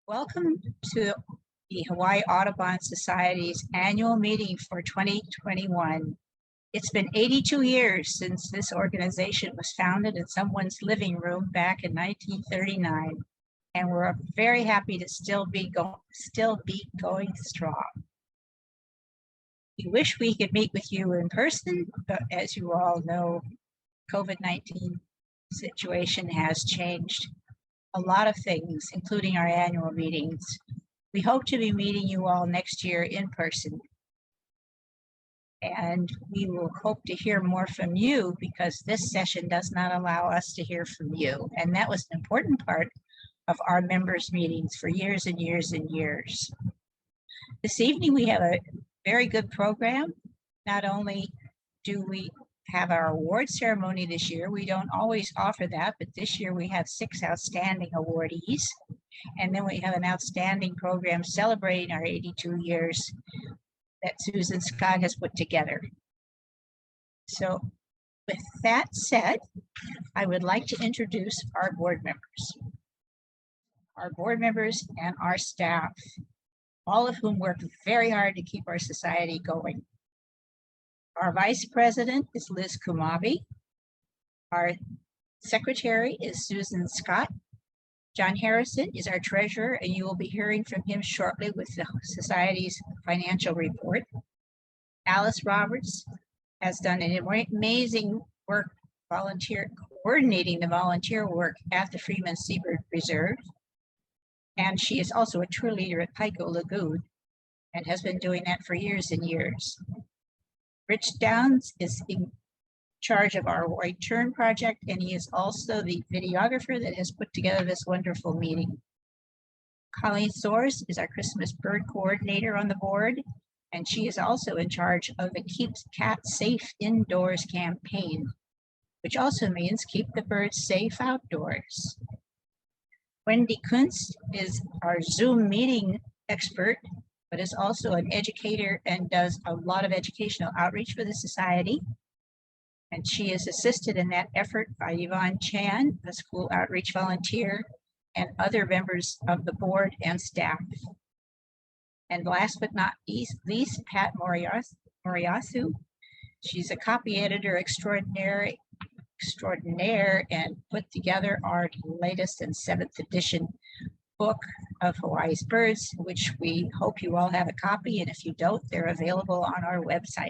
Welcome to the Hawaii Audubon Society's annual meeting for 2021. It's been 82 years since this organization was founded in someone's living room back in 1939, and we're very happy to still be going strong. We wish we could meet with you in person, but as you all know, COVID-19 situation has changed a lot of things, including our annual meetings. We hope to be meeting you all next year in person. And we will hope to hear more from you because this session does not allow us to hear from you. And that was an important part of our members' meetings for years and years and years. This evening, we have a very good program. Not only do we have our award ceremony this year. We don't always offer that, but this year we have 6 outstanding awardees. And then we have an outstanding program celebrating our 82 years that Susan Scott has put together. So with that said, I would like to introduce our board members. Our board members and our staff, all of whom work very hard to keep our society going. Our vice president is Liz Kumabi. Our secretary is Susan Scott. John Harrison is our treasurer, and you will be hearing from him shortly with the Society's financial report. Alice Roberts has done an amazing work coordinating the volunteer work at the Freeman Seabird Preserve. And she is also a tour leader at Pico Lagoon and has been doing that for years and years. Rich Downs is in charge of our White Tern project, and he is also the videographer that has put together this wonderful meeting. Colleen Soares is our Christmas bird coordinator on the board, and she is also in charge of the Keep Cats Safe Indoors campaign, which also means keep the birds safe outdoors. Wendy Kunst is our Zoom meeting expert, but is also an educator and does a lot of educational outreach for the Society. And she is assisted in that effort by Yvonne Chan, a school outreach volunteer, and other members of the board and staff. And last but not least, Pat Moriyasu. She's a copy editor extraordinaire and put together our latest and 7th edition book of Hawaii's birds, which we hope you all have a copy, and if you don't, they're available on our website.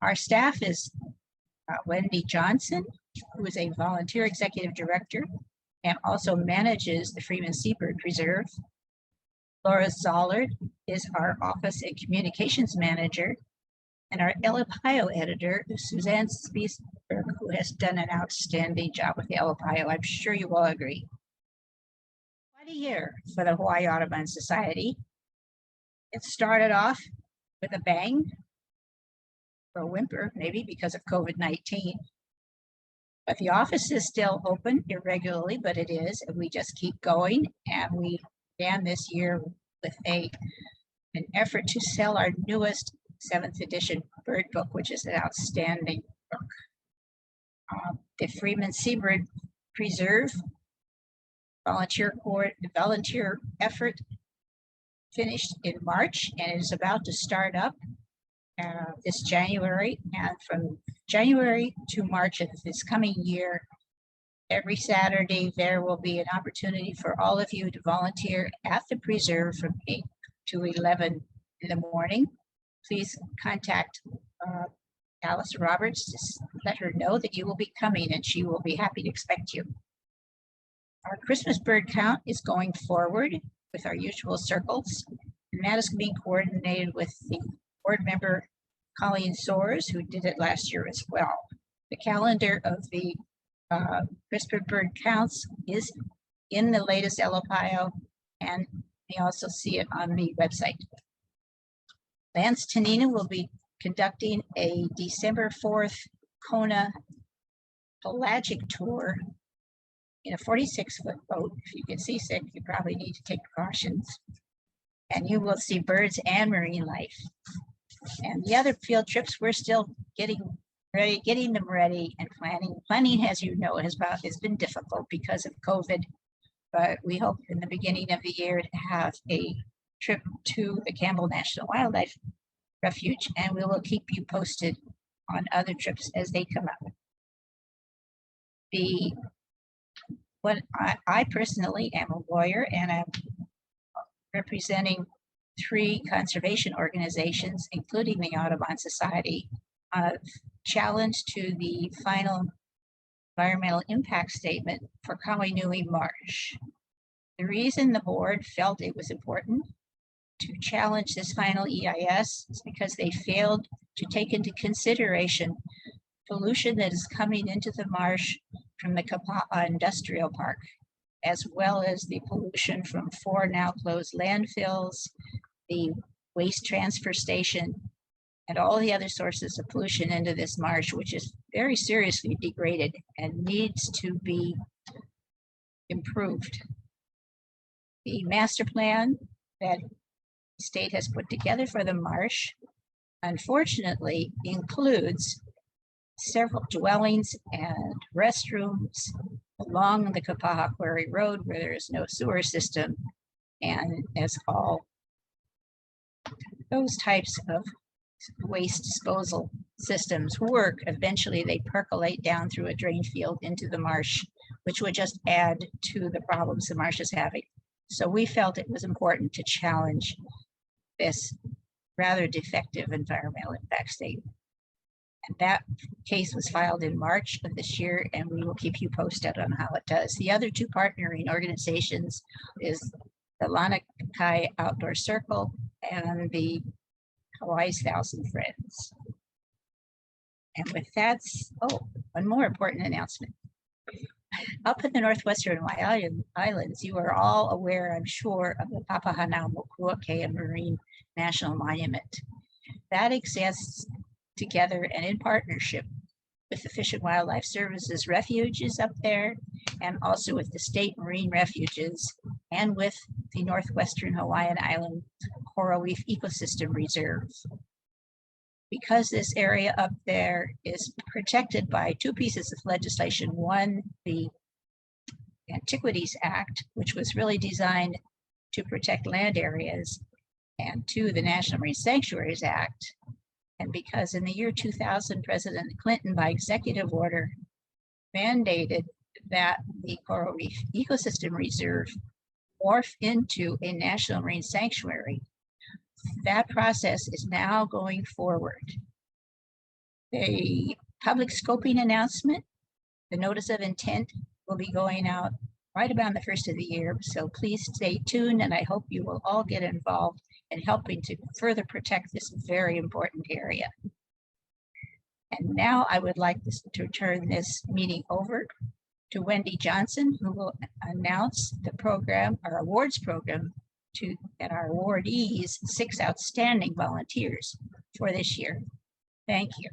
Our staff is Wendy Johnson, who is a volunteer executive director and also manages the Freeman Seabird Preserve. Laura Zollard is our office and communications manager, and our Elepaio editor is Suzanne Spiesberg, who has done an outstanding job with the Elepaio. I'm sure you all agree. A year for the Hawaii Audubon Society. It started off with a bang, or a whimper, maybe because of COVID-19. But the office is still open irregularly, but it is, and we just keep going. And we began this year with an effort to sell our newest 7th edition bird book, which is an outstanding book. The Freeman Seabird Preserve volunteer effort finished in March, and it is about to start up this January. And from January to March of this coming year, every Saturday there will be an opportunity for all of you to volunteer at the preserve from 8 to 11 in the morning. Please contact Alice Roberts to let her know that you will be coming, and she will be happy to expect you. Our Christmas bird count is going forward with our usual circles, and that is being coordinated with the board member Colleen Soares, who did it last year as well. The calendar of the Christmas bird counts is in the latest Elepaio, and you also see it on the website. Lance Tanina will be conducting a December 4th Kona pelagic tour in a 46-foot boat. If you get seasick, you probably need to take precautions. And you will see birds and marine life. And the other field trips, we're still getting them ready and planning. Planning, as you know, has been difficult because of COVID. but we hope in the beginning of the year to have a trip to the Campbell National Wildlife Refuge, and we will keep you posted on other trips as they come up. I personally am a lawyer, and I'm representing 3 conservation organizations, including the Audubon Society, challenge to the final environmental impact statement for Kawainui Marsh. The reason the board felt it was important to challenge this final EIS is because they failed to take into consideration pollution that is coming into the marsh from the Kapa'a Industrial Park, as well as the pollution from 4 now closed landfills, the waste transfer station, and all the other sources of pollution into this marsh, which is very seriously degraded and needs to be improved. The master plan that the state has put together for the marsh, unfortunately, includes several dwellings and restrooms along the Kapa'a Quarry Road where there is no sewer system. And as all those types of waste disposal systems work, eventually they percolate down through a drain field into the marsh, which would just add to the problems the marsh is having. So we felt it was important to challenge this rather defective environmental impact statement. And that case was filed in March of this year, and we will keep you posted on how it does. The other 2 partnering organizations is the Lanakai Outdoor Circle and the Hawaii's Thousand Friends. And with that, one more important announcement. Up in the northwestern Hawaiian Islands, you are all aware, I'm sure, of the Papahanaumokuakea Marine National Monument. That exists together and in partnership with the Fish and Wildlife Services refuges up there, and also with the state marine refuges, and with the Northwestern Hawaiian Island Coral Reef Ecosystem Reserve. Because this area up there is protected by 2 pieces of legislation. One, the Antiquities Act, which was really designed to protect land areas, and 2, the National Marine Sanctuaries Act. And because in the year 2000, President Clinton, by executive order, mandated that the Coral Reef Ecosystem Reserve morph into a national marine sanctuary, that process is now going forward. The public scoping announcement, the notice of intent, will be going out right around the 1st of the year. So please stay tuned, and I hope you will all get involved in helping to further protect this very important area. And now I would like to turn this meeting over to Wendy Johnson, who will announce the program, our awards program, and our awardees, 6 outstanding volunteers for this year. Thank you.